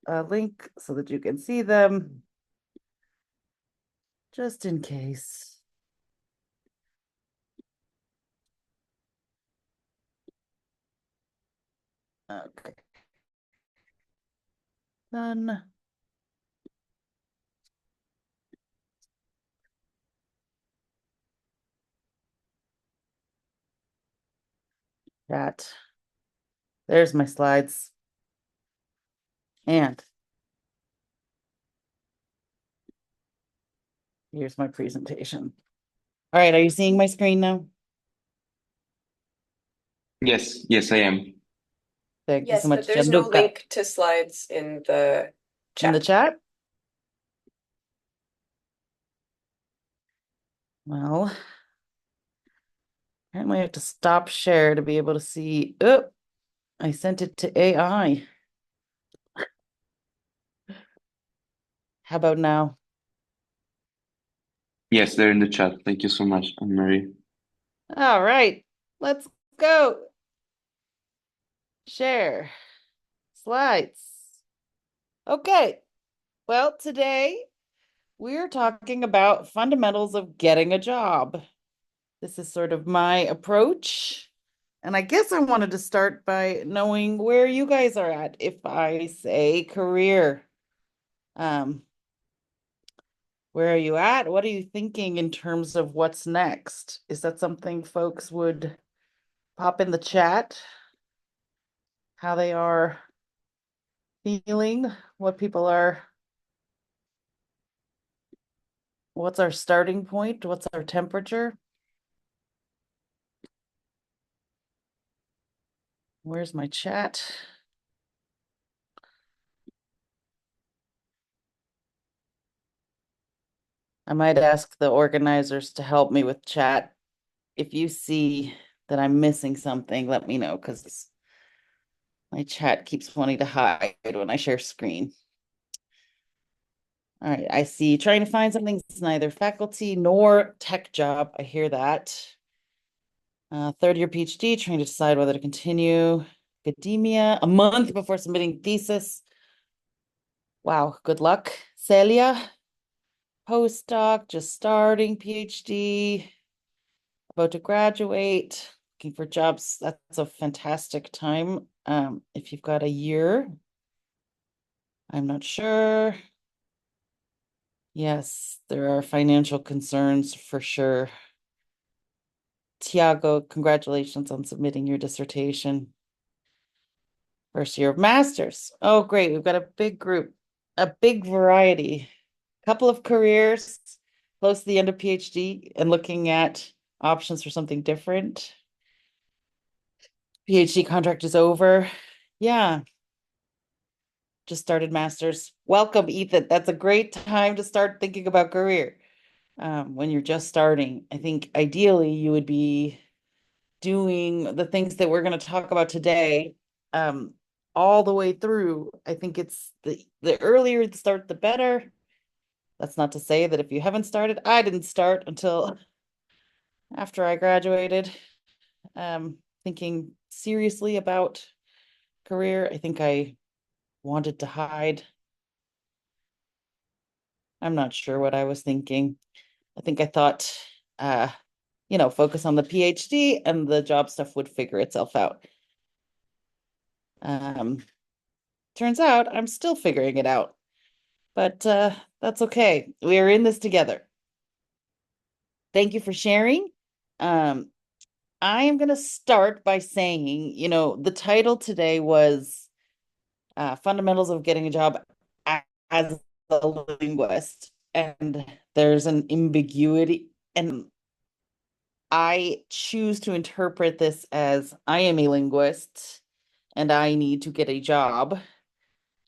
a link so that you can see them, just in case. Okay. Done. That. There's my slides. And here's my presentation. All right, are you seeing my screen now? Yes, I am. Thank you so Yes, but much, there's no Gianluca. link to slides in the In the chat. chat? Well, apparently I have to stop share to be able to see. Oh, I sent it to AI. How about now? Yes, they're in the chat. Thank you so much, Anne-Marie. All right, let's go. Share slides. Okay, well, today we're talking about fundamentals of getting a job. This is sort of my approach. And I guess I wanted to start by knowing where you guys are at if I say career. Um, where are you at? What are you thinking in terms of what's next? Is that something folks would pop in the chat? How they are feeling, what people are, what's our starting point? What's our temperature? Where's my chat? I might ask the organizers to help me with chat. If you see that I'm missing something, let me know because my chat keeps wanting to hide when I share screen. All right, I see trying to find something that's neither faculty nor tech job. I hear that. Third year PhD, trying to decide whether to continue academia a month before submitting thesis. Wow, good luck. Celia, postdoc, just starting PhD, about to graduate, looking for jobs. That's a fantastic time. If you've got a year, I'm not sure. Yes, there are financial concerns for sure. Tiago, congratulations on submitting your dissertation. First year of masters. Oh, great. We've got a big group, a big variety, couple of careers, close to the end of PhD and looking at options for something different. PhD contract is over. Yeah, just started masters. Welcome, Ethan. That's a great time to start thinking about career. When you're just starting, I think ideally you would be doing the things that we're going to talk about today, all the way through. I think it's the earlier you start, the better. That's not to say that if you haven't started, I didn't start until after I graduated, thinking seriously about career. I think I wanted to hide. I'm not sure what I was thinking. I think I thought, uh, focus on the PhD and the job stuff would figure itself out. Um, Turns out I'm still figuring it out, but that's okay. We are in this together. Thank you for sharing. Um, I am going to start by saying, the title today was Fundamentals of Getting a Job as a Linguist, and there's an ambiguity, and I choose to interpret this as I am a linguist and I need to get a job.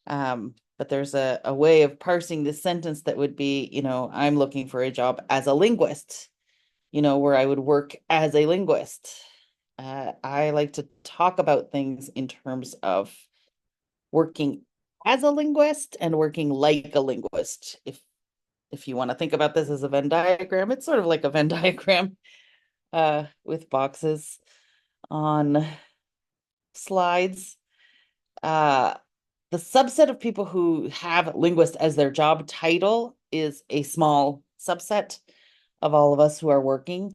But there's a way of parsing this sentence that would be, I'm looking for a job as a linguist, where I would work as a linguist. I like to talk about things in terms of working as a linguist and working like a linguist. If you want to think about this as a Venn diagram, it's sort of like a Venn diagram with boxes on slides. Uh, the subset of people who have linguist as their job title is a small subset of all of us who are working.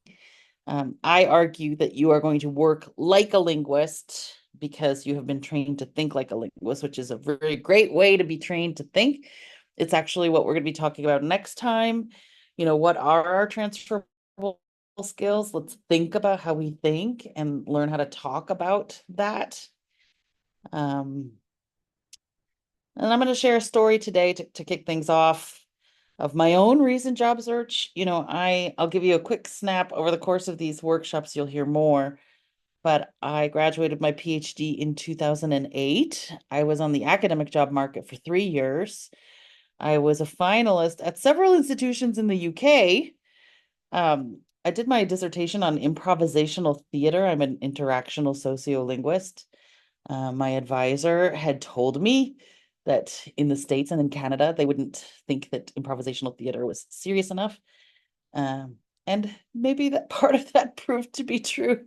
I argue that you are going to work like a linguist because you have been trained to think like a linguist, which is a very great way to be trained to think. It's actually what we're going to be talking about next time. What are our transferable skills? Let's think about how we think and learn how to talk about that. And I'm going to share a story today to kick things off of my own recent job search. I'll give you a quick snap over the course of these workshops. You'll hear more. But I graduated my PhD in 2008. I was on the academic job market for 3 years. I was a finalist at several institutions in the UK. I did my dissertation on improvisational theater. I'm an interactional sociolinguist. My advisor had told me that in the States and in Canada, they wouldn't think that improvisational theater was serious enough. And maybe that part of that proved to be true.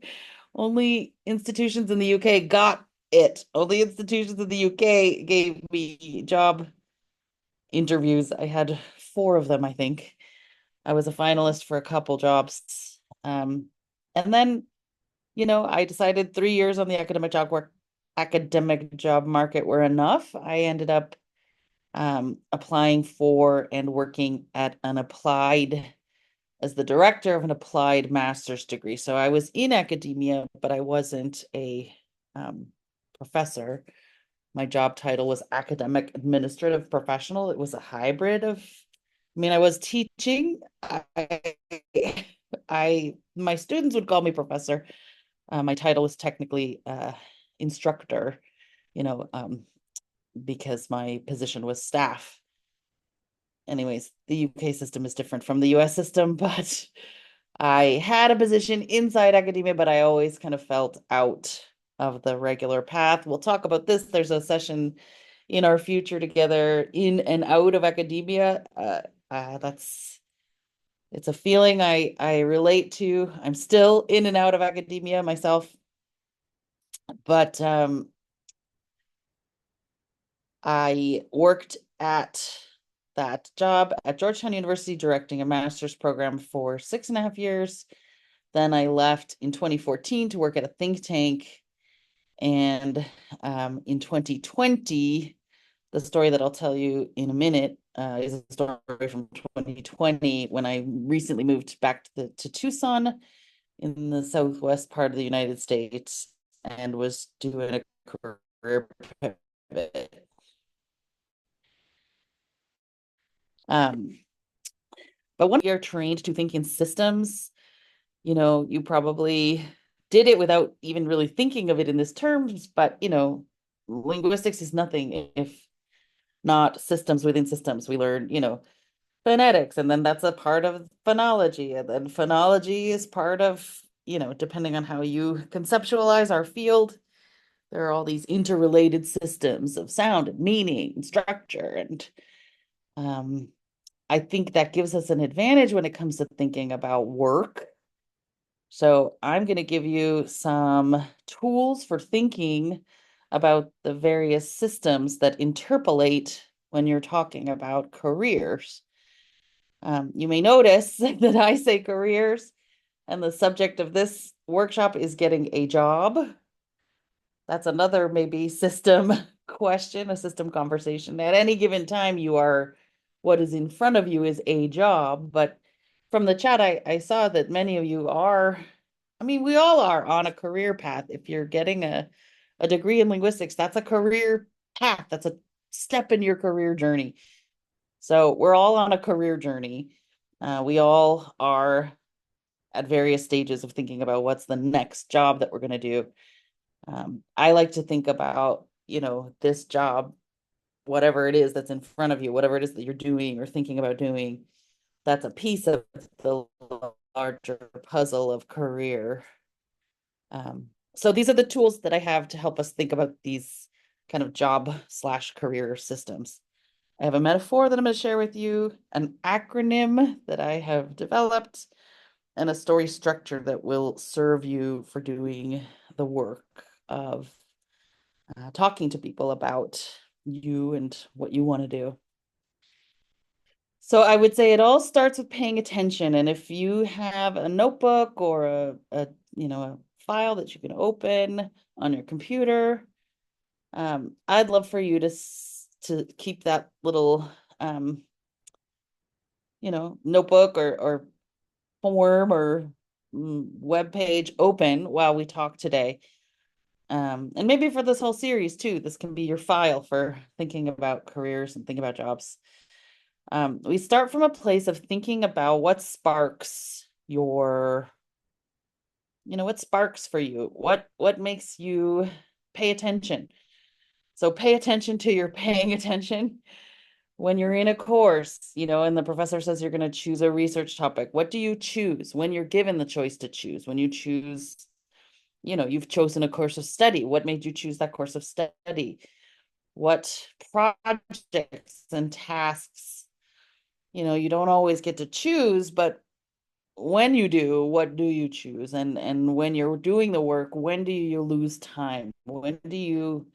Only institutions in the UK got it. Only institutions in the UK gave me job interviews. I had 4 of them, I think. I was a finalist for a couple jobs. And then, I decided 3 years on the academic job market were enough. I ended up applying for and working at as the director of an applied master's degree. So I was in academia, but I wasn't a professor. My job title was academic administrative professional. It was a hybrid I was teaching. My students would call me professor. My title was technically instructor, because my position was staff. Anyways, the UK system is different from the US system, but I had a position inside academia, but I always kind of felt out of the regular path. We'll talk about this. There's a session in our future together in and out of academia. It's a feeling I relate to. I'm still in and out of academia myself, but I worked at that job at Georgetown University, directing a master's program for 6.5 years. Then I left in 2014 to work at a think tank. And in 2020, the story that I'll tell you in a minute is a story from 2020 when I recently moved back to Tucson in the southwest part of the United States and was doing a career pivot. But when you're trained to think in systems, you probably did it without even really thinking of it in this terms, but linguistics is nothing if not systems within systems. We learn, phonetics, and then that's a part of phonology, and then phonology is part of, depending on how you conceptualize our field, there are all these interrelated systems of sound and meaning and structure. And I think that gives us an advantage when it comes to thinking about work. So I'm going to give you some tools for thinking about the various systems that interpolate when you're talking about careers. You may notice that I say careers, and the subject of this workshop is getting a job. That's another maybe system question, a system conversation. At any given time, what is in front of you is a job. But from the chat, I saw that many of you are, we all are on a career path. If you're getting a degree in linguistics, that's a career path. That's a step in your career journey. So we're all on a career journey. We all are at various stages of thinking about what's the next job that we're going to do. I like to think about, this job, whatever it is that's in front of you, whatever it is that you're doing or thinking about doing, that's a piece of the larger puzzle of career. So these are the tools that I have to help us think about these kind of job/career systems. I have a metaphor that I'm going to share with you, an acronym that I have developed, and a story structure that will serve you for doing the work of talking to people about you and what you want to do. So I would say it all starts with paying attention. And if you have a notebook or a file that you can open on your computer, I'd love for you to keep that little notebook or form or web page open while we talk today. And maybe for this whole series too, this can be your file for thinking about careers and thinking about jobs. We start from a place of thinking about what sparks what sparks for you, what makes you pay attention. So pay attention to your paying attention when you're in a course, and the professor says you're going to choose a research topic. What do you choose when you're given the choice to choose? When you choose, you've chosen a course of study. What made you choose that course of study? What projects and tasks? You don't always get to choose, but when you do, what do you choose? And when you're doing the work, when do you lose time? When do you,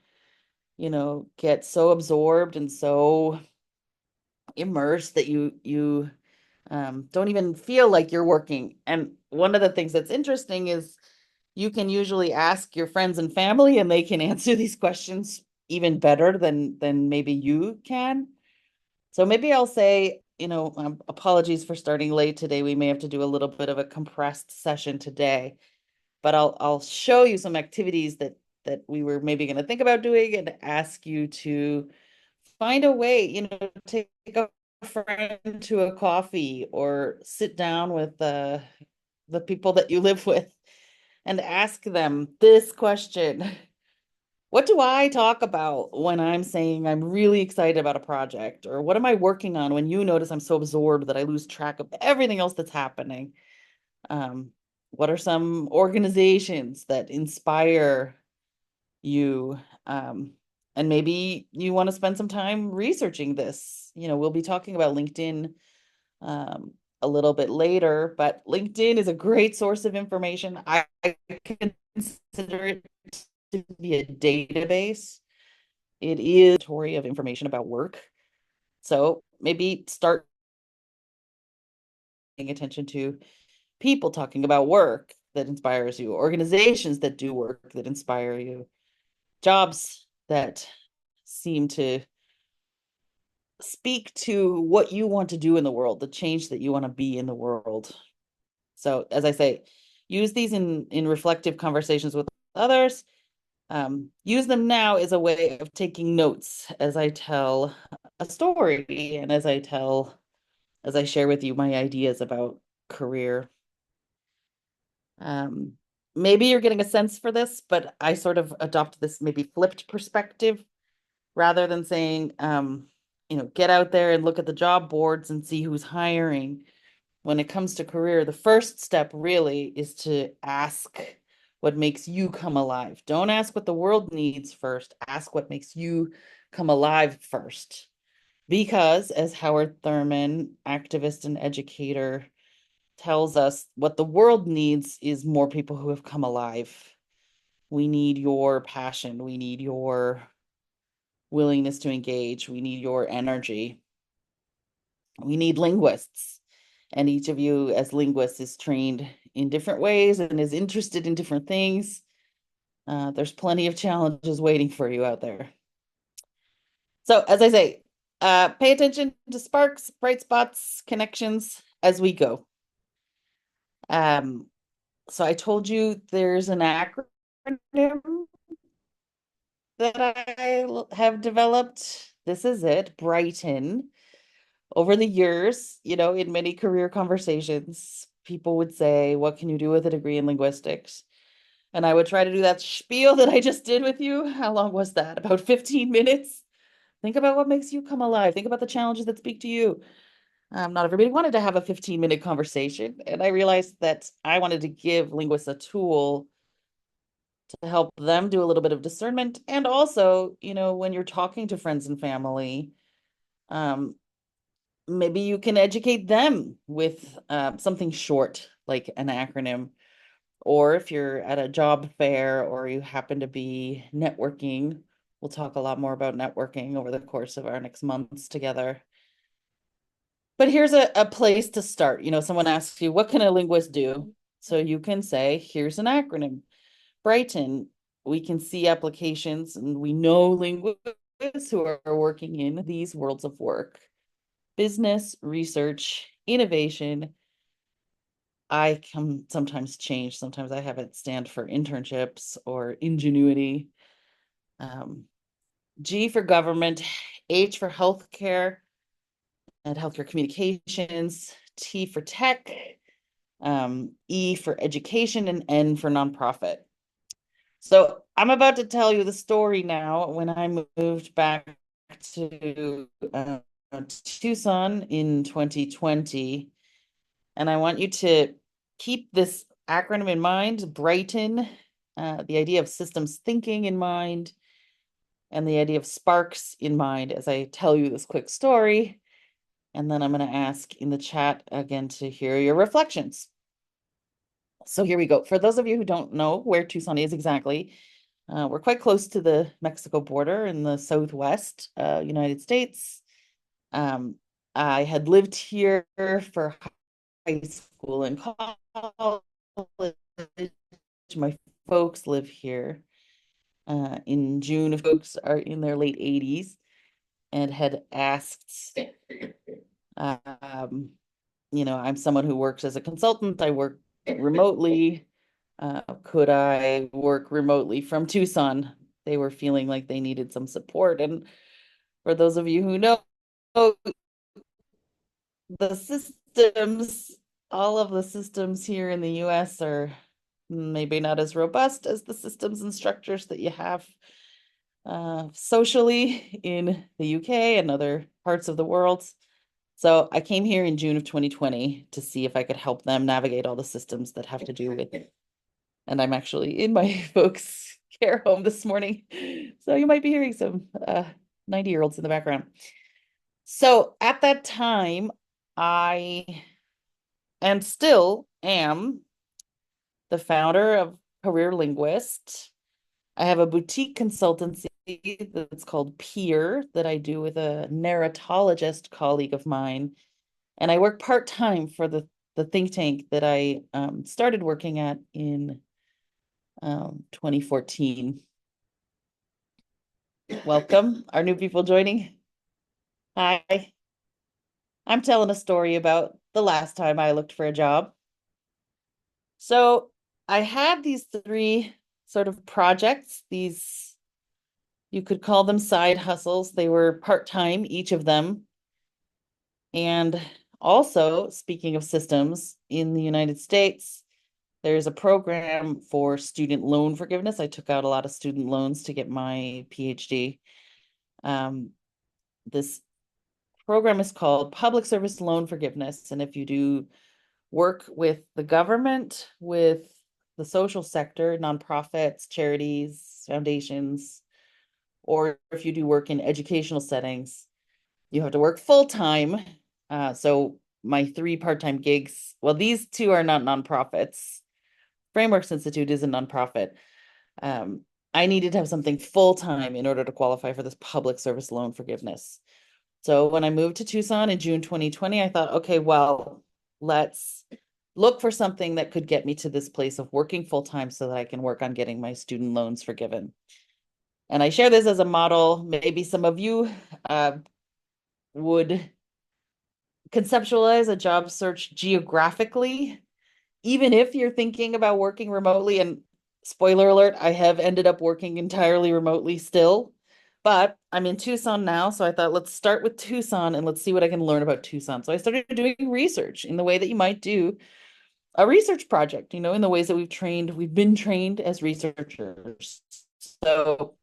get so absorbed and so immersed that you don't even feel like you're working? And one of the things that's interesting is you can usually ask your friends and family, and they can answer these questions even better than maybe you can. So maybe I'll say, apologies for starting late today. We may have to do a little bit of a compressed session today, but I'll show you some activities that we were maybe going to think about doing and ask you to find a way, take a friend to a coffee or sit down with the people that you live with and ask them this question. What do I talk about when I'm saying I'm really excited about a project? Or what am I working on when you notice I'm so absorbed that I lose track of everything else that's happening? What are some organizations that inspire you? And maybe you want to spend some time researching this. We'll be talking about LinkedIn a little bit later, but LinkedIn is a great source of information. I consider it to be a database. It is a story of information about work. So maybe start paying attention to people talking about work that inspires you, organizations that do work that inspire you, jobs that seem to speak to what you want to do in the world, the change that you want to be in the world. So as I say, use these in reflective conversations with others. Use them now as a way of taking notes as I tell a story and as I share with you my ideas about career. Maybe you're getting a sense for this, but I sort of adopt this maybe flipped perspective rather than saying, get out there and look at the job boards and see who's hiring. When it comes to career, the first step really is to ask what makes you come alive. Don't ask what the world needs first. Ask what makes you come alive first. Because, as Howard Thurman, activist and educator, tells us, what the world needs is more people who have come alive. We need your passion. We need your willingness to engage. We need your energy. We need linguists. And each of you as linguists is trained in different ways and is interested in different things. There's plenty of challenges waiting for you out there. So as I say, pay attention to sparks, bright spots, connections as we go. So I told you there's an acronym that I have developed. This is it, BRIGHTEN. Over the years, in many career conversations, people would say, what can you do with a degree in linguistics? And I would try to do that spiel that I just did with you. How long was that? About 15 minutes. Think about what makes you come alive. Think about the challenges that speak to you. Not everybody wanted to have a 15-minute conversation. And I realized that I wanted to give linguists a tool to help them do a little bit of discernment. And also, when you're talking to friends and family, maybe you can educate them with something short, like an acronym. Or if you're at a job fair or you happen to be networking we'll talk a lot more about networking over the course of our next months together. But here's a place to start. Someone asks you, what can a linguist do? So you can say, here's an acronym. BRIGHTEN, we can see applications, and we know linguists who are working in these worlds of work: business, research, innovation. I can sometimes change. Sometimes I have it stand for internships or ingenuity. G for government, H for healthcare and healthcare communications, T for tech, E for education, and N for nonprofit. So I'm about to tell you the story now when I moved back to Tucson in 2020. And I want you to keep this acronym in mind: BRIGHTEN, the idea of systems thinking in mind, and the idea of sparks in mind as I tell you this quick story. And then I'm going to ask in the chat again to hear your reflections. So here we go. For those of you who don't know where Tucson is exactly, we're quite close to the Mexico border in the Southwest United States. I had lived here for high school and college. My folks live here. In June, folks are in their late 80s and had asked, I'm someone who works as a consultant. I work remotely. Could I work remotely from Tucson? They were feeling like they needed some support. And for those of you who know, the systems, all of the systems here in the US are maybe not as robust as the systems and structures that you have socially in the UK and other parts of the world. So I came here in June of 2020 to see if I could help them navigate all the systems that have to do with it. And I'm actually in my folks' care home this morning. So you might be hearing some 90-year-olds in the background. So at that time, I and still am the founder of Career Linguist. I have a boutique consultancy that's called Peer that I do with a narratologist colleague of mine. And I work part-time for the think tank that I started working at in 2014. Welcome, our new people joining. Hi. I'm telling a story about the last time I looked for a job. So I had these three sort of projects, you could call them side hustles. They were part-time, each of them. And also, speaking of systems, in the United States, there's a program for student loan forgiveness. I took out a lot of student loans to get my PhD. This program is called Public Service Loan Forgiveness. And if you do work with the government, with the social sector, nonprofits, charities, foundations, or if you do work in educational settings, you have to work full-time. So my three part-time gigs, well, these two are not nonprofits. Frameworks Institute is a nonprofit. I needed to have something full-time in order to qualify for this public service loan forgiveness. So when I moved to Tucson in June 2020, I thought, okay, well, let's look for something that could get me to this place of working full-time so that I can work on getting my student loans forgiven. And I share this as a model. Maybe some of you would conceptualize a job search geographically, even if you're thinking about working remotely. And spoiler alert, I have ended up working entirely remotely still, but I'm in Tucson now. So I thought, let's start with Tucson and let's see what I can learn about Tucson. So I started doing research in the way that you might do a research project, in the ways that we've been trained as researchers. So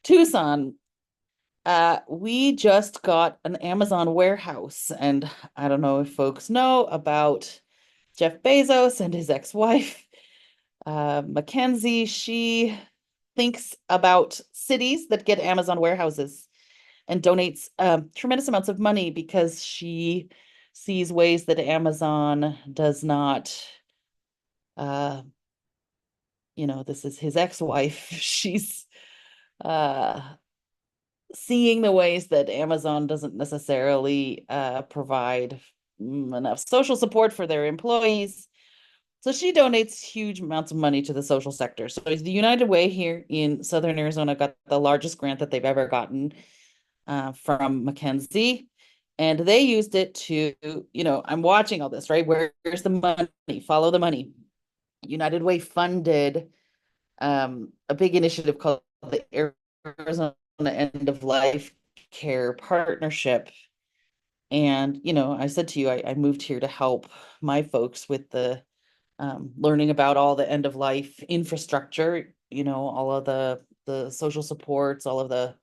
Tucson, we just got an Amazon warehouse, and I don't know if folks know about Jeff Bezos and his ex-wife, Mackenzie. She thinks about cities that get Amazon warehouses and donates tremendous amounts of money because she sees ways that Amazon does not, this is his ex-wife. She's seeing the ways that Amazon doesn't necessarily provide enough social support for their employees. So she donates huge amounts of money to the social sector. So the United Way here in Southern Arizona got the largest grant that they've ever gotten from Mackenzie. And they used it to, I'm watching all this, right? Where's the money? Follow the money. United Way funded a big initiative called the Arizona End of Life Care Partnership. And, I said to you, I moved here to help my folks with the learning about all the end of life infrastructure, all of the social supports, all of the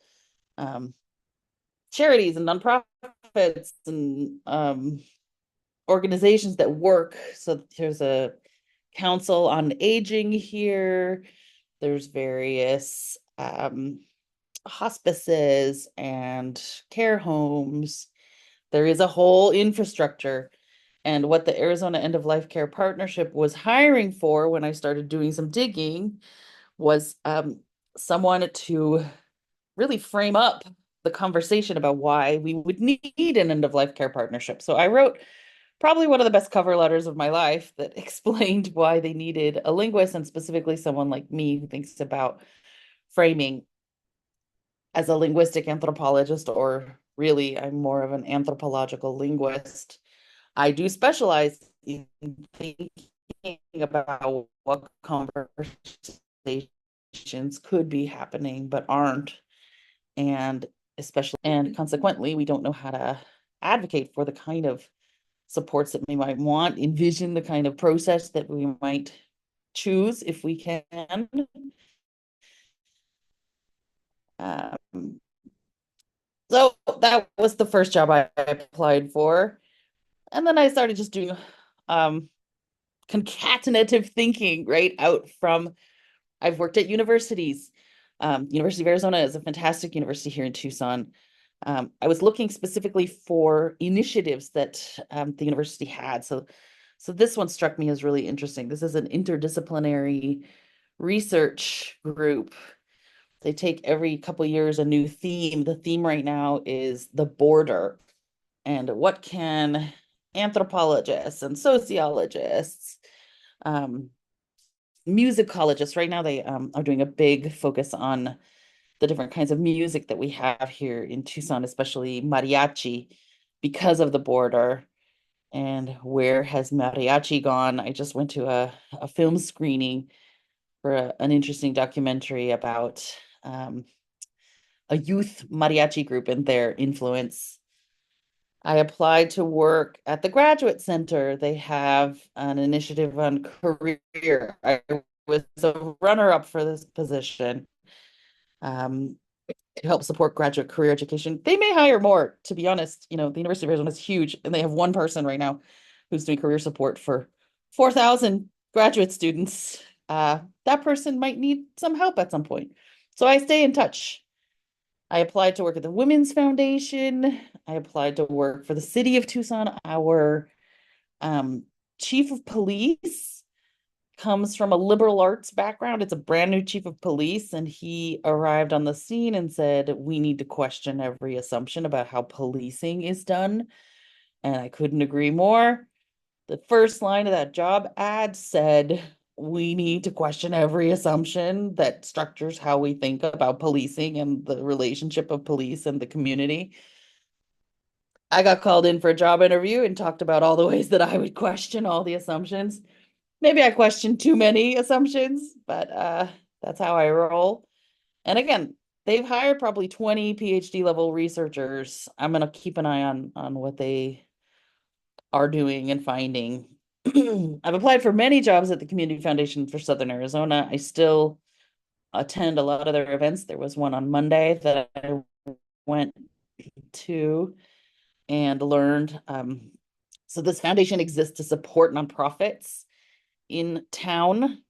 charities and nonprofits and organizations that work. So there's a council on aging here. There's various hospices and care homes. There is a whole infrastructure. And what the Arizona End of Life Care Partnership was hiring for when I started doing some digging was someone to really frame up the conversation about why we would need an end of life care partnership. So I wrote probably one of the best cover letters of my life that explained why they needed a linguist, and specifically someone like me who thinks about framing as a linguistic anthropologist, or really, I'm more of an anthropological linguist. I do specialize in thinking about what conversations could be happening but aren't, and consequently, we don't know how to advocate for the kind of supports that we might want, envision the kind of process that we might choose if we can. Um, so that was the first job I applied for. And then I started just doing concatenative thinking, right? I've worked at universities. University of Arizona is a fantastic university here in Tucson. I was looking specifically for initiatives that the university had. So this one struck me as really interesting. This is an interdisciplinary research group. They take every couple of years a new theme. The theme right now is the border. And what can anthropologists and sociologists, musicologists, right now they are doing a big focus on the different kinds of music that we have here in Tucson, especially mariachi, because of the border. And where has mariachi gone? I just went to a film screening for an interesting documentary about a youth mariachi group and their influence. I applied to work at the Graduate Center. They have an initiative on career. I was a runner-up for this position. To help support graduate career education. They may hire more, to be honest. The University of Arizona is huge, and they have one person right now who's doing career support for 4,000 graduate students. That person might need some help at some point. So I stay in touch. I applied to work at the Women's Foundation. I applied to work for the city of Tucson. Our chief of police comes from a liberal arts background. It's a brand new chief of police, and he arrived on the scene and said, we need to question every assumption about how policing is done. And I couldn't agree more. The first line of that job ad said, we need to question every assumption that structures how we think about policing and the relationship of police and the community. I got called in for a job interview and talked about all the ways that I would question all the assumptions. Maybe I questioned too many assumptions, but that's how I roll. And again, they've hired probably 20 PhD level researchers. I'm going to keep an eye on what they are doing and finding. I've applied for many jobs at the Community Foundation for Southern Arizona. I still attend a lot of their events. There was one on Monday that I went to and learned. So this foundation exists to support nonprofits in town.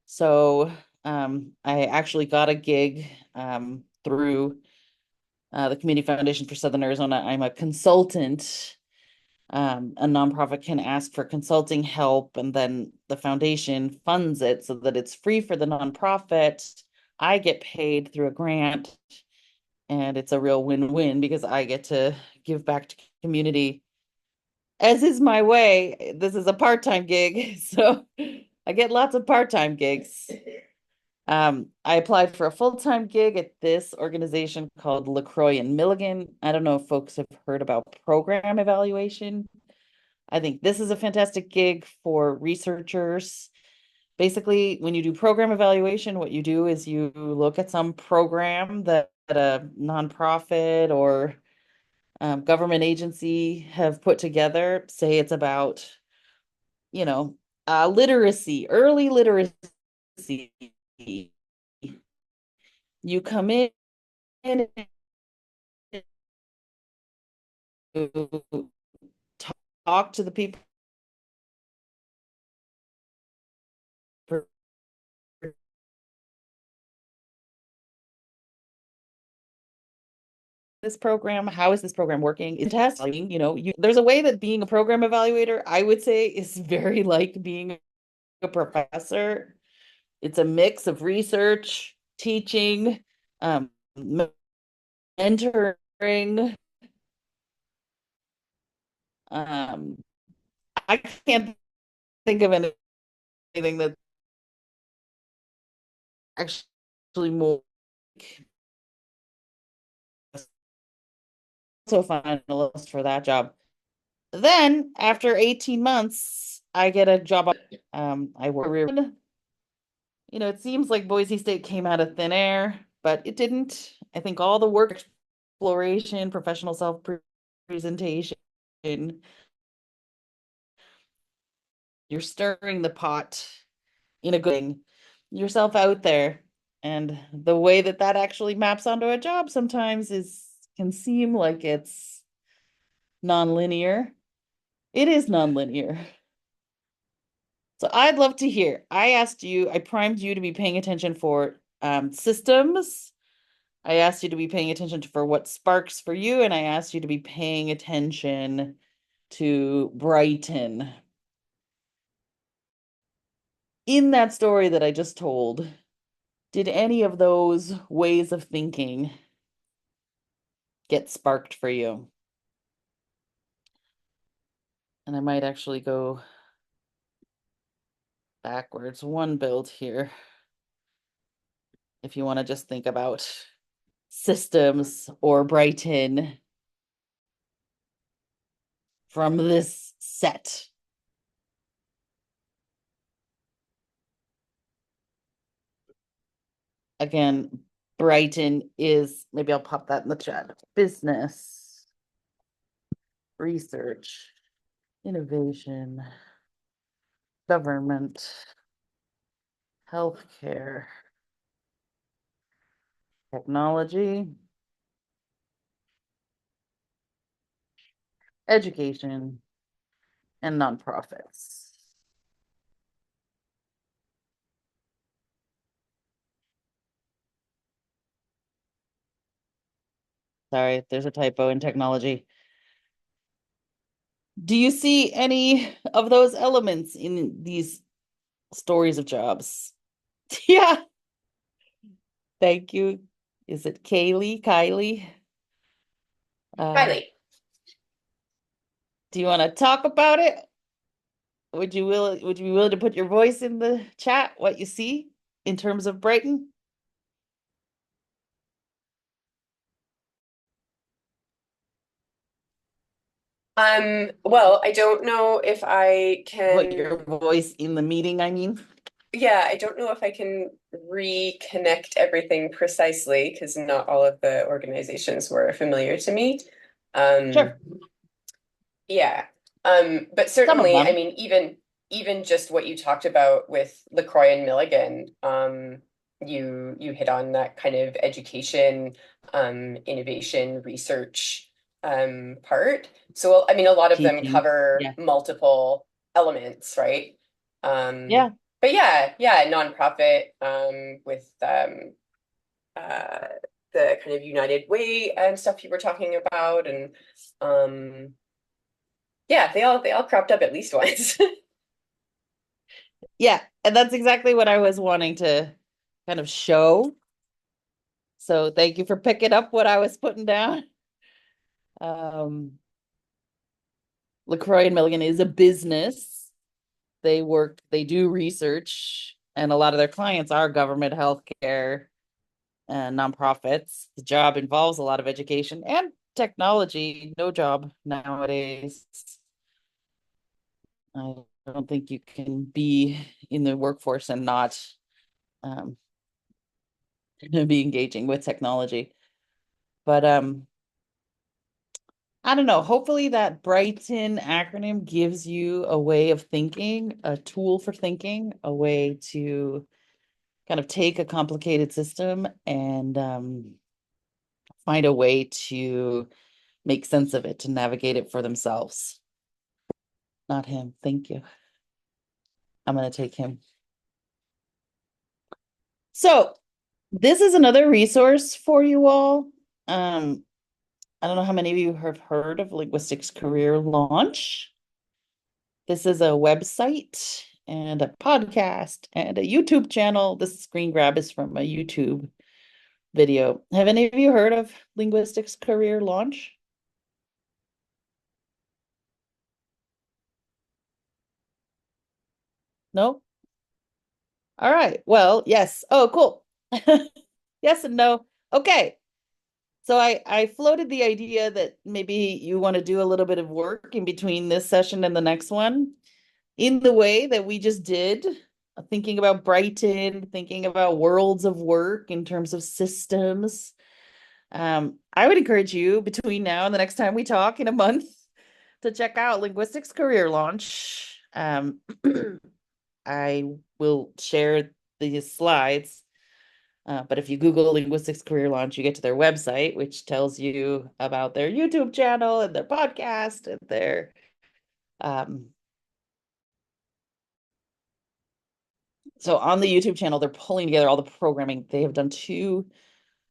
So I actually got a gig through the Community Foundation for Southern Arizona. I'm a consultant. A nonprofit can ask for consulting help, and then the foundation funds it so that it's free for the nonprofit. I get paid through a grant, and it's a real win-win because I get to give back to community, as is my way. This is a part-time gig, so I get lots of part-time gigs. I applied for a full-time gig at this organization called LaCroix and Milligan. I don't know if folks have heard about program evaluation. I think this is a fantastic gig for researchers. Basically, when you do program evaluation, what you do is you look at some program that a nonprofit or government agency have put together. Say it's about, you know, literacy, early literacy. You come in and you talk to the people for this program. How is this program working? Is testing, there's a way that being a program evaluator, I would say, is very like being a professor. It's a mix of research, teaching, mentoring. Um, I can't think of anything that's actually more so finalist for that job. Then after 18 months, I get a job. I work. It seems like Boise State came out of thin air, but it didn't. I think all the work exploration, professional self-presentation, you're stirring the pot in a good thing, yourself out there. And the way that that actually maps onto a job sometimes can seem like it's nonlinear. It is nonlinear. So I'd love to hear. I primed you to be paying attention for systems. I asked you to be paying attention for what sparks for you, and I asked you to be paying attention to BRIGHTEN. In that story that I just told, did any of those ways of thinking get sparked for you? And I might actually go backwards one build here. If you want to just think about systems or BRIGHTEN from this set. Again, BRIGHTEN is, maybe I'll pop that in the chat, business, research, innovation, government, healthcare, technology, education, and nonprofits. Sorry, there's a typo in technology. Do you see any of those elements in these stories of jobs? Yeah. Thank you. Is it Kaylee? Kylie? Kylie. Do you want to talk about it? Would you be willing to put your voice in the chat, what you see in terms of BRIGHTEN? Well, I don't know if I Put your can, voice in the meeting, I mean. yeah, I don't know if I can reconnect everything precisely because not all of the organizations were familiar to me. Sure. Yeah. But Some of certainly, I them. mean, even just what you talked about with LaCroix and Milligan, you hit on that kind of education, innovation, research part. So, I mean, a lot of them Teaching. cover Yeah. multiple elements, right? Yeah. But yeah, nonprofit with the kind of United Way and stuff you were talking about, and yeah, they all cropped up at least once. Yeah. And that's exactly what I was wanting to kind of show. So thank you for picking up what I was putting down. LaCroix and Milligan is a business. They do research, and a lot of their clients are government, healthcare, and nonprofits. The job involves a lot of education and technology. No job nowadays. I don't think you can be in the workforce and not um, be engaging with technology. But I don't know. Hopefully that BRIGHTEN acronym gives you a way of thinking, a tool for thinking, a way to kind of take a complicated system and find a way to make sense of it, to navigate it for themselves. Not him. Thank you. I'm going to take him. So this is another resource for you all. I don't know how many of you have heard of Linguistics Career Launch. This is a website and a podcast and a YouTube channel. This screen grab is from a YouTube video. Have any of you heard of Linguistics Career Launch? No? All right. Well, yes. Oh, cool. Yes and no. Okay. So I floated the idea that maybe you want to do a little bit of work in between this session and the next one in the way that we just did, thinking about BRIGHTEN, thinking about worlds of work in terms of systems. I would encourage you between now and the next time we talk in a month to check out Linguistics Career Launch. I will share these slides. But if you Google Linguistics Career Launch, you get to their website, which tells you about their YouTube channel and their podcast and their so on the YouTube channel, they're pulling together all the programming. They have done 2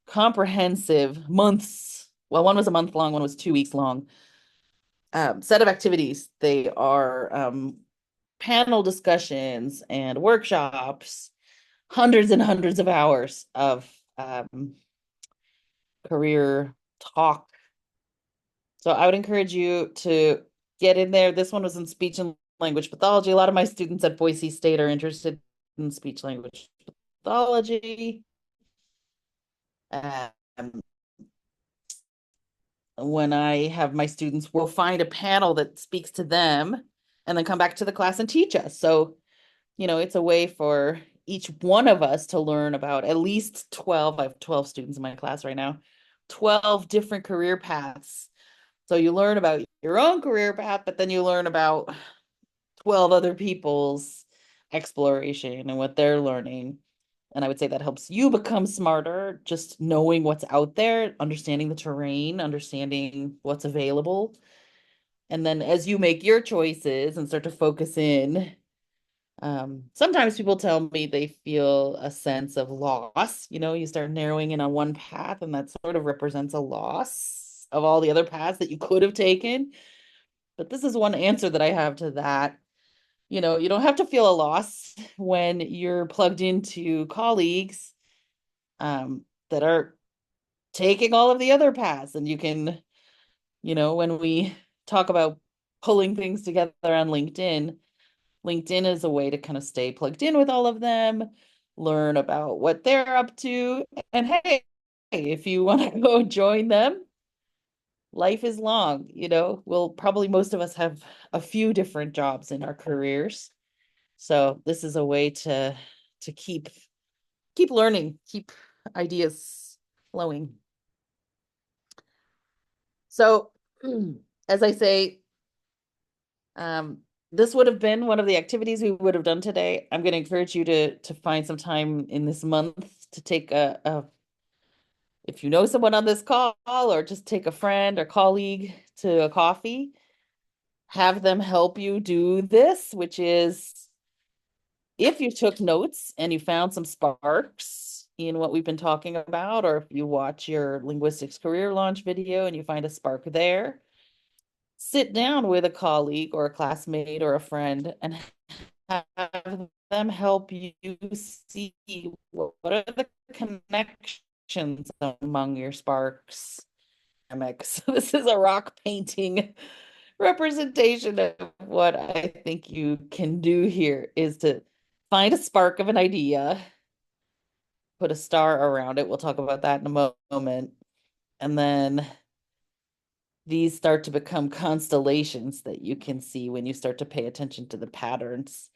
comprehensive months. Well, one was a month long, one was 2 weeks long. Set of activities. They are panel discussions and workshops, hundreds and hundreds of hours of career talk. So I would encourage you to get in there. This one was in speech and language pathology. A lot of my students at Boise State are interested in speech language pathology. Um, when I have my students, we'll find a panel that speaks to them and then come back to the class and teach us. So, it's a way for each one of us to learn about at least 12. I have 12 students in my class right now, 12 different career paths. So you learn about your own career path, but then you learn about 12 other people's exploration and what they're learning. And I would say that helps you become smarter, just knowing what's out there, understanding the terrain, understanding what's available. And then as you make your choices and start to focus in, sometimes people tell me they feel a sense of loss. You start narrowing in on one path, and that sort of represents a loss of all the other paths that you could have taken. But this is one answer that I have to that. You don't have to feel a loss when you're plugged into colleagues that are taking all of the other paths. And you can, when we talk about pulling things together on LinkedIn is a way to kind of stay plugged in with all of them, learn about what they're up to. And hey, if you want to go join them, life is long. Most of us have a few different jobs in our careers. So this is a way to keep learning, keep ideas flowing. So as I say, this would have been one of the activities we would have done today. I'm going to encourage you to find some time in this month to take if you know someone on this call, or just take a friend or colleague to a coffee, have them help you do this, which is, if you took notes and you found some sparks in what we've been talking about, or if you watch your Linguistics Career Launch video and you find a spark there, sit down with a colleague or a classmate or a friend and have them help you see what are the connections connections among your sparks. So this is a rock painting representation of what I think you can do here is to find a spark of an idea, put a star around it. We'll talk about that in a moment. And then these start to become constellations that you can see when you start to pay attention to the patterns.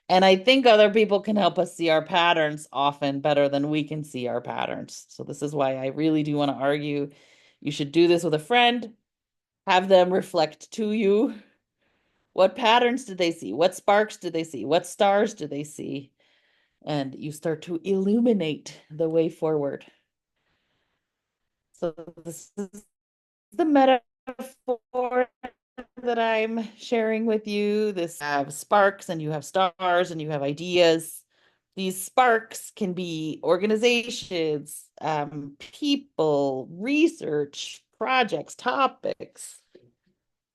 And I think other people can help us see our patterns often better than we can see our patterns. So this is why I really do want to argue you should do this with a friend, have them reflect to you. What patterns did they see? What sparks did they see? What stars did they see? And you start to illuminate the way forward. So this is the metaphor that I'm sharing with you. This have sparks and you have stars and you have ideas. These sparks can be organizations, people, research, projects, topics.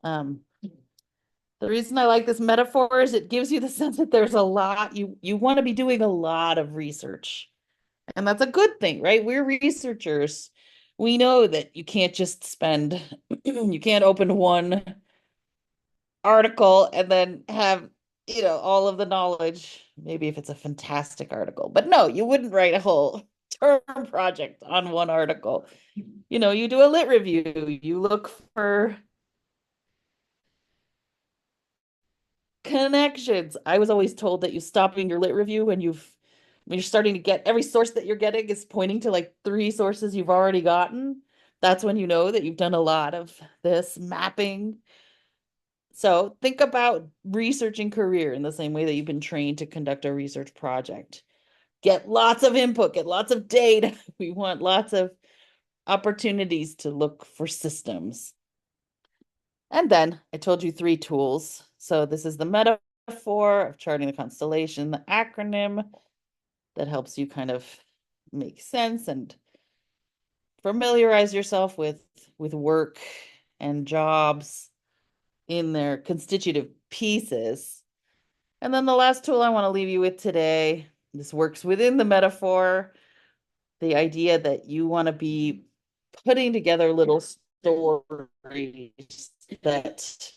The reason I like this metaphor is it gives you the sense that there's a lot, you want to be doing a lot of research. And that's a good thing, right? We're researchers. We know that you can't just spend, you can't open one article and then have, all of the knowledge, maybe if it's a fantastic article. But no, you wouldn't write a whole term project on one article. You do a lit review, you look for connections. I was always told that you stop doing your lit review when you're starting to get every source that you're getting is pointing to like 3 sources you've already gotten. That's when you know that you've done a lot of this mapping. So think about researching career in the same way that you've been trained to conduct a research project. Get lots of input, get lots of data. We want lots of opportunities to look for systems. And then I told you 3 tools. So this is the metaphor of charting the constellation, the acronym that helps you kind of make sense and familiarize yourself with work and jobs in their constitutive pieces. And then the last tool I want to leave you with today, this works within the metaphor, the idea that you want to be putting together little stories that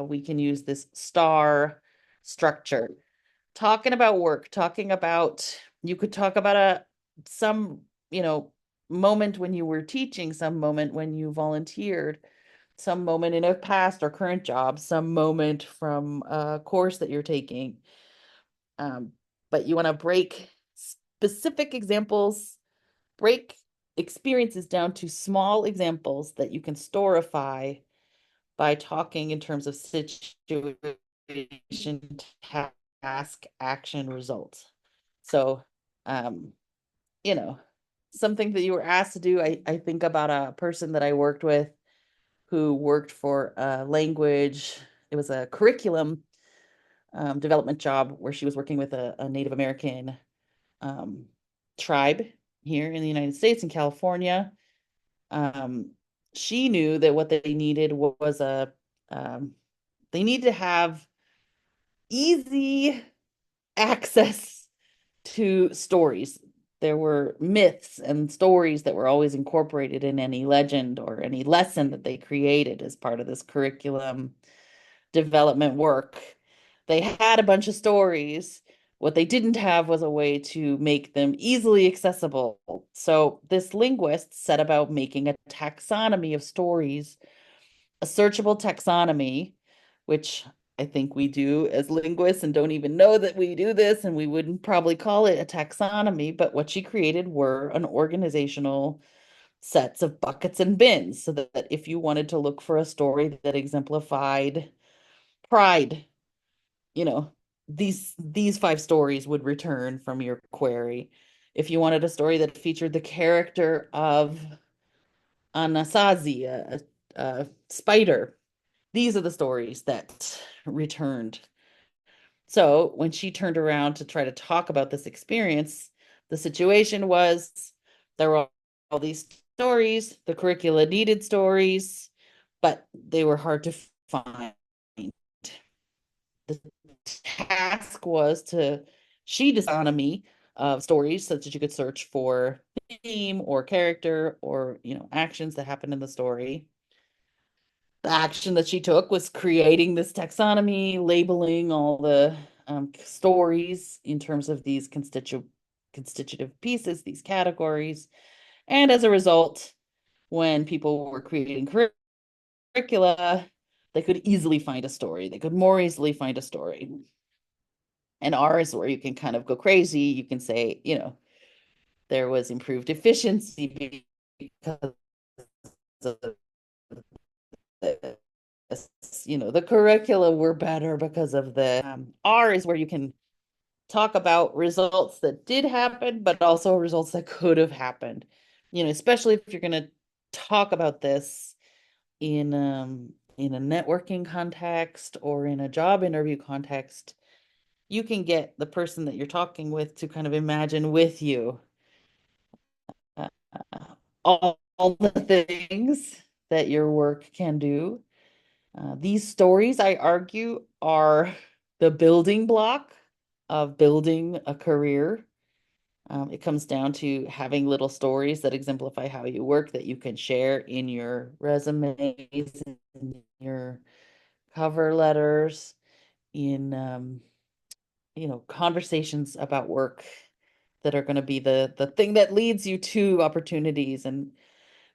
we can use this star structure. Talking about work, you could talk about some, moment when you were teaching, some moment when you volunteered, some moment in a past or current job, some moment from a course that you're taking. But you want to break specific examples, break experiences down to small examples that you can storify by talking in terms of situation, task, action, results. So, um, you know, something that you were asked to do, I think about a person that I worked with who worked for a language. It was a curriculum development job where she was working with a Native American tribe here in the United States in California. She knew that what they needed was they need to have easy access to stories. There were myths and stories that were always incorporated in any legend or any lesson that they created as part of this curriculum development work. They had a bunch of stories. What they didn't have was a way to make them easily accessible. So this linguist set about making a taxonomy of stories, a searchable taxonomy, which I think we do as linguists and don't even know that we do this, and we wouldn't probably call it a taxonomy, but what she created were an organizational sets of buckets and bins so that if you wanted to look for a story that exemplified pride, you know, these 5 stories would return from your query. If you wanted a story that featured the character of Anasazi, a spider, these are the stories that returned. So when she turned around to try to talk about this experience, the situation was there were all these stories, the curricula needed stories, but they were hard to find. The task was to, she taxonomy of stories such that you could search for theme or character or, actions that happened in the story. The action that she took was creating this taxonomy, labeling all the stories in terms of these constitutive pieces, these categories. And as a result, when people were creating curricula, they could easily find a story. They could more easily find a story. And R is where you can kind of go crazy. You can say, there was improved efficiency because of this, the curricula were better because of the R is where you can talk about results that did happen, but also results that could have happened. Especially if you're going to talk about this in a networking context or in a job interview context, you can get the person that you're talking with to kind of imagine with you uh, all the things that your work can do. These stories, I argue, are the building block of building a career. It comes down to having little stories that exemplify how you work that you can share in your resumes, in your cover letters, in conversations about work that are going to be the thing that leads you to opportunities and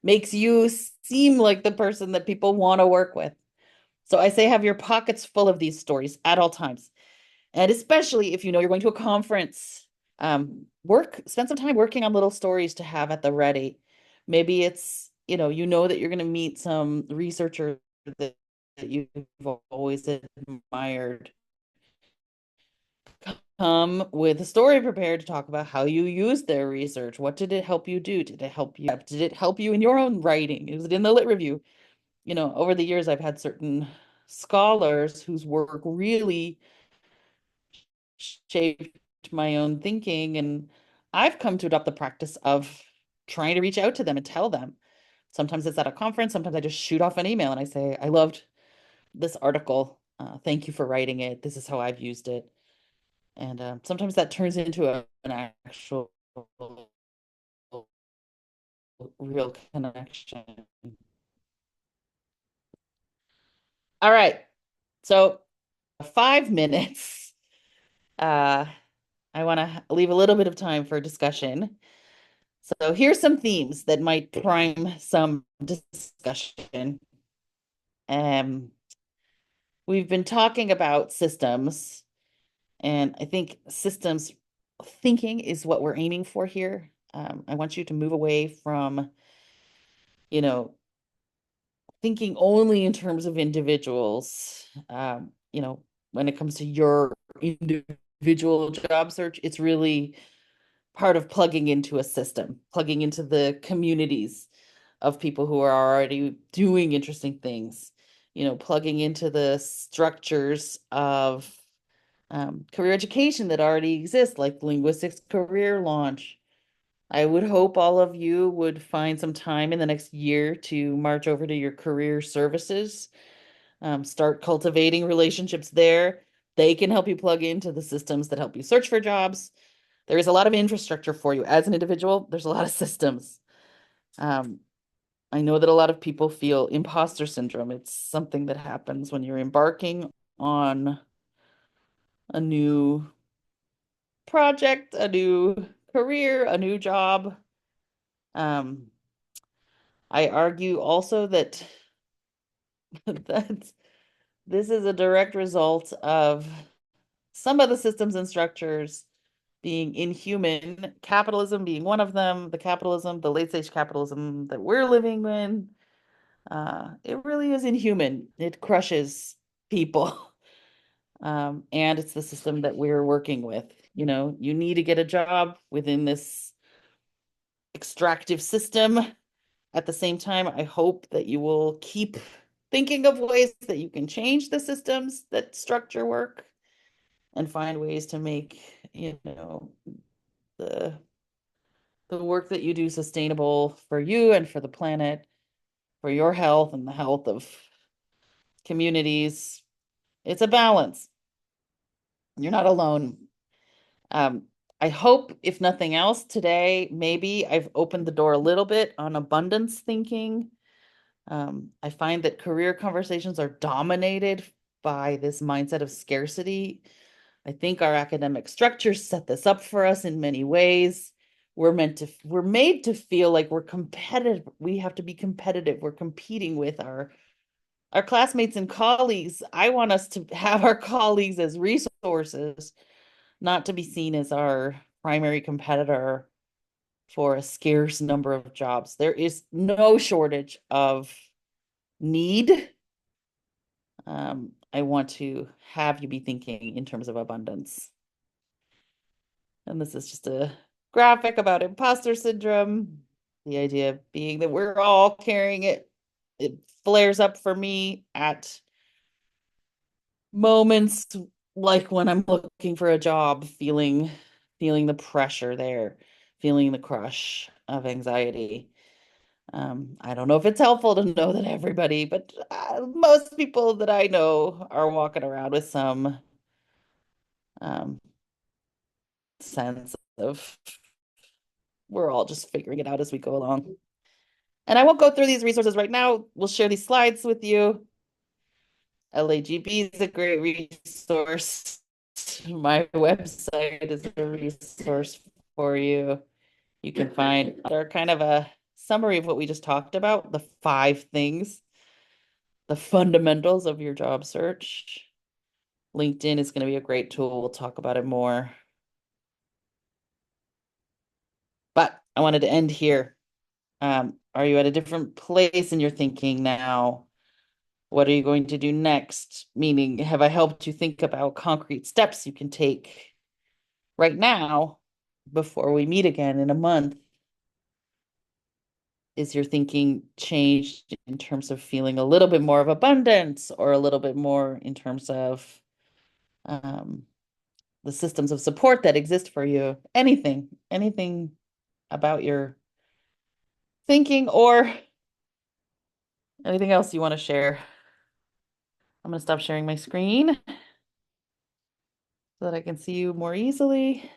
makes you seem like the person that people want to work with. So I say have your pockets full of these stories at all times. And especially if you know you're going to a conference, spend some time working on little stories to have at the ready. Maybe it's, that you're going to meet some researcher that you've always admired. Come with a story prepared to talk about how you used their research. What did it help you do? Did it help you in your own writing? Was it in the lit review? Over the years, I've had certain scholars whose work really shaped my own thinking, and I've come to adopt the practice of trying to reach out to them and tell them. Sometimes it's at a conference, sometimes I just shoot off an email and I say, I loved this article. Thank you for writing it. This is how I've used it. And sometimes that turns into an actual real connection. All right. So 5 minutes. I want to leave a little bit of time for discussion. So here's some themes that might prime some discussion. We've been talking about systems, and I think systems thinking is what we're aiming for here. I want you to move away from, you know, thinking only in terms of individuals. When it comes to your individual job search, it's really part of plugging into a system, plugging into the communities of people who are already doing interesting things, plugging into the structures of career education that already exist, like Linguistics Career Launch. I would hope all of you would find some time in the next year to march over to your career services, start cultivating relationships there. They can help you plug into the systems that help you search for jobs. There is a lot of infrastructure for you as an individual. There's a lot of systems. I know that a lot of people feel imposter syndrome. It's something that happens when you're embarking on a new project, a new career, a new job. Um, I argue also that that this is a direct result of some of the systems and structures being inhuman, capitalism being one of them, the late stage capitalism that we're living in. It really is inhuman. It crushes people. And it's the system that we're working with. You need to get a job within this extractive system. At the same time, I hope that you will keep thinking of ways that you can change the systems that structure work and find ways to make, the work that you do sustainable for you and for the planet, for your health and the health of communities. It's a balance. You're not alone. Um, I hope, if nothing else, today, maybe I've opened the door a little bit on abundance thinking. I find that career conversations are dominated by this mindset of scarcity. I think our academic structures set this up for us in many ways. We're made to feel like we're competitive. We have to be competitive. We're competing with our classmates and colleagues. I want us to have our colleagues as resources, not to be seen as our primary competitor for a scarce number of jobs. There is no shortage of need. I want to have you be thinking in terms of abundance. And this is just a graphic about imposter syndrome. The idea being that we're all carrying it. It flares up for me at moments like when I'm looking for a job, feeling the pressure there, feeling the crush of anxiety. I don't know if it's helpful to know that everybody, but most people that I know are walking around with some um, sense of we're all just figuring it out as we go along. And I won't go through these resources right now. We'll share these slides with you. LAGB is a great resource. My website is a resource for you. You can find they're kind of a summary of what we just talked about, the 5 things, the fundamentals of your job search. LinkedIn is going to be a great tool. We'll talk about it more. But I wanted to end here. Are you at a different place in your thinking now? What are you going to do next? Meaning, have I helped you think about concrete steps you can take right now before we meet again in a month? Is your thinking changed in terms of feeling a little bit more of abundance or a little bit more in terms of the systems of support that exist for you? Anything about your thinking or anything else you want to share? I'm going to stop sharing my screen so that I can see you more easily.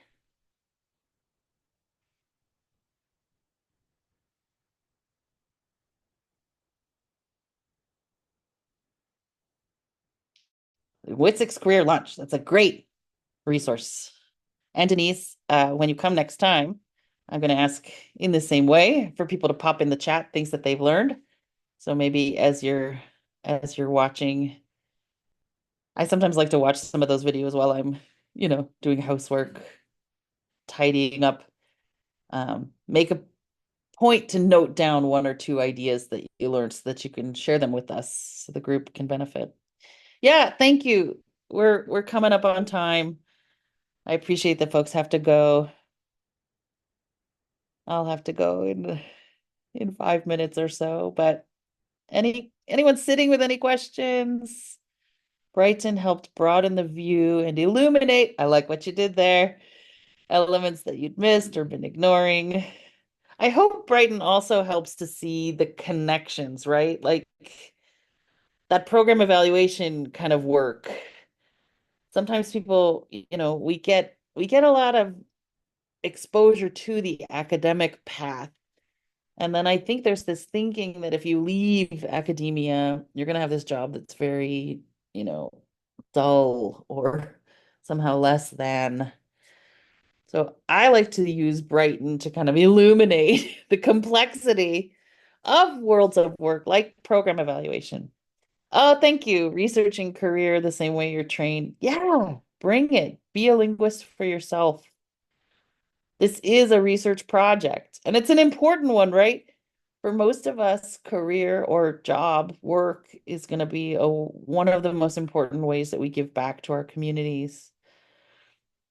Linguistics Career Lunch. That's a great resource. And Denise, when you come next time, I'm going to ask in the same way for people to pop in the chat things that they've learned. So maybe as you're watching, I sometimes like to watch some of those videos while I'm, doing housework, tidying up. Make a point to note down 1 or 2 ideas that you learned so that you can share them with us so the group can benefit. Yeah, thank you. We're coming up on time. I appreciate that folks have to go. I'll have to go in 5 minutes or so, but anyone sitting with any questions? BRIGHTEN helped broaden the view and illuminate, I like what you did there, elements that you'd missed or been ignoring. I hope BRIGHTEN also helps to see the connections, right? Like that program evaluation kind of work. Sometimes people, we get a lot of exposure to the academic path. And then I think there's this thinking that if you leave academia, you're going to have this job that's very, dull or somehow less than. So I like to use BRIGHTEN to kind of illuminate the complexity of worlds of work, like program evaluation. Oh, thank you. Researching career the same way you're trained. Yeah, bring it. Be a linguist for yourself. This is a research project, and it's an important one, right? For most of us, career or job work is going to be one of the most important ways that we give back to our communities.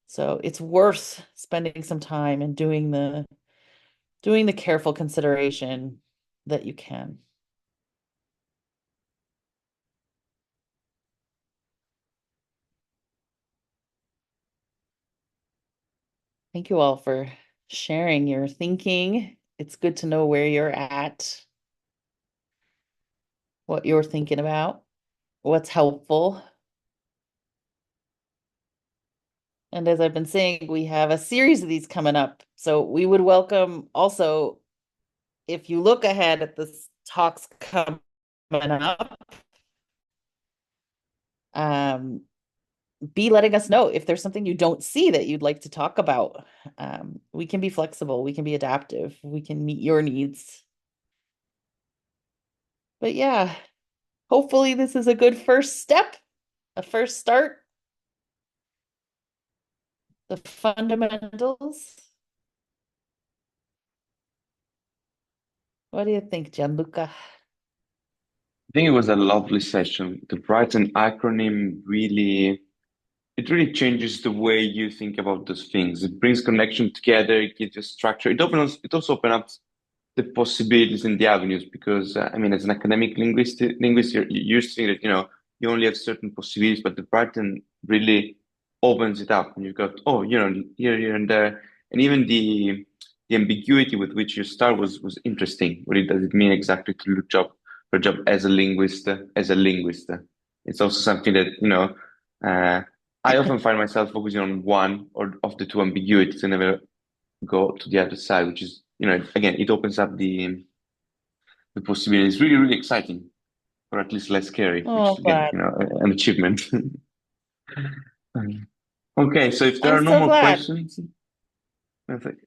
So it's worth spending some time and doing the careful consideration that you can. Thank you all for sharing your thinking. It's good to know where you're at, what you're thinking about, what's helpful. And as I've been saying, we have a series of these coming up. So we would welcome also, if you look ahead at the talks coming up, be letting us know if there's something you don't see that you'd like to talk about. We can be flexible, we can be adaptive, we can meet your needs. But yeah, hopefully this is a good first step, a first start. The fundamentals. What do you think, Gianluca? I think it was a lovely session. The BRIGHTEN acronym really, it really changes the way you think about those things. It brings connection together, it gives you structure. It also opens up the possibilities and the avenues because I mean, as an academic linguist, you're used to that, you only have certain possibilities, but the Brighton really opens it up, and you've got, oh, here and there, and even the ambiguity with which you start was interesting. What does it mean exactly to look for a job as a linguist? It's also something that I often find myself focusing on one or of the two ambiguities and never go to the other side, which is, again, it opens up the possibility. It's really, really exciting, or at least less scary, which Oh, is again, glad. an achievement. Okay, so if there I'm are no so more glad. questions, perfect.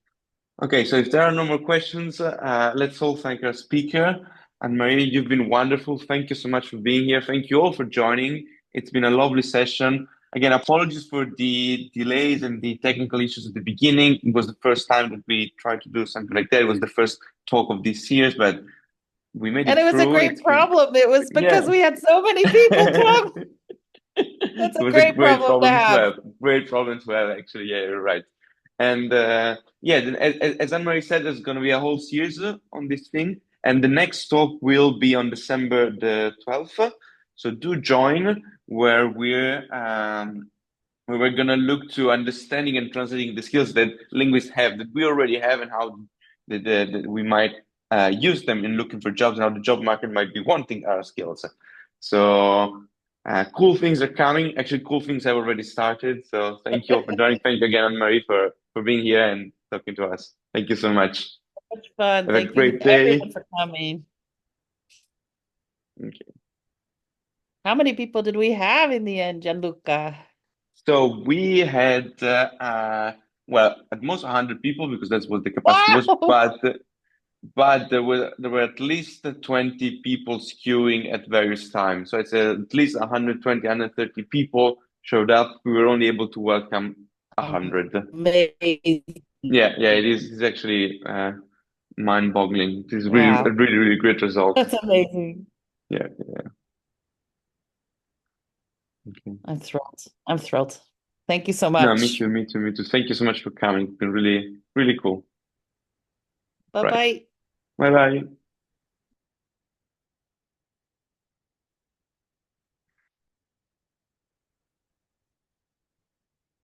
Okay, so if there are no more questions, let's all thank our speaker. And Marie, you've been wonderful. Thank you so much for being here. Thank you all for joining. It's been a lovely session. Again, apologies for the delays and the technical issues at the beginning. It was the first time that we tried to do something like that. It was the first talk of this series, but we made And it it was a through. great It's been, problem. It was yeah. because we had so many people talk. That's It a was a great great problem to problem to have. have. Great problem to have, actually. Yeah, you're right. And yeah, then, as Anne-Marie said, there's going to be a whole series on this thing. And the next talk will be on December the 12th. So do join where we're going to look to understanding and translating the skills that linguists have, that we already have, and how that we might use them in looking for jobs and how the job market might be wanting our skills. So cool things are coming. Actually, cool things have already started. So thank you all for joining. Thank you again, Anne-Marie, for being here and talking to us. Thank you so much. Much fun. Have a Thank you great day. everyone for coming. Okay. How many people did we have in the end, Gianluca? So we had, well, at most 100 people because that's what the capacity was, Wow. but there were at least 20 people skewing at various times. So it's at least 120, 130 people showed up. We were only able to welcome 100. Amazing. Yeah, it is. It's actually mind-boggling. It is really a Wow. really, really great result. That's amazing. Yeah. Okay. I'm thrilled. I'm thrilled. Thank you so No, me much. too, me too, me too. Thank you so much for coming. It's been really, really cool. Right. Bye-bye. Bye bye.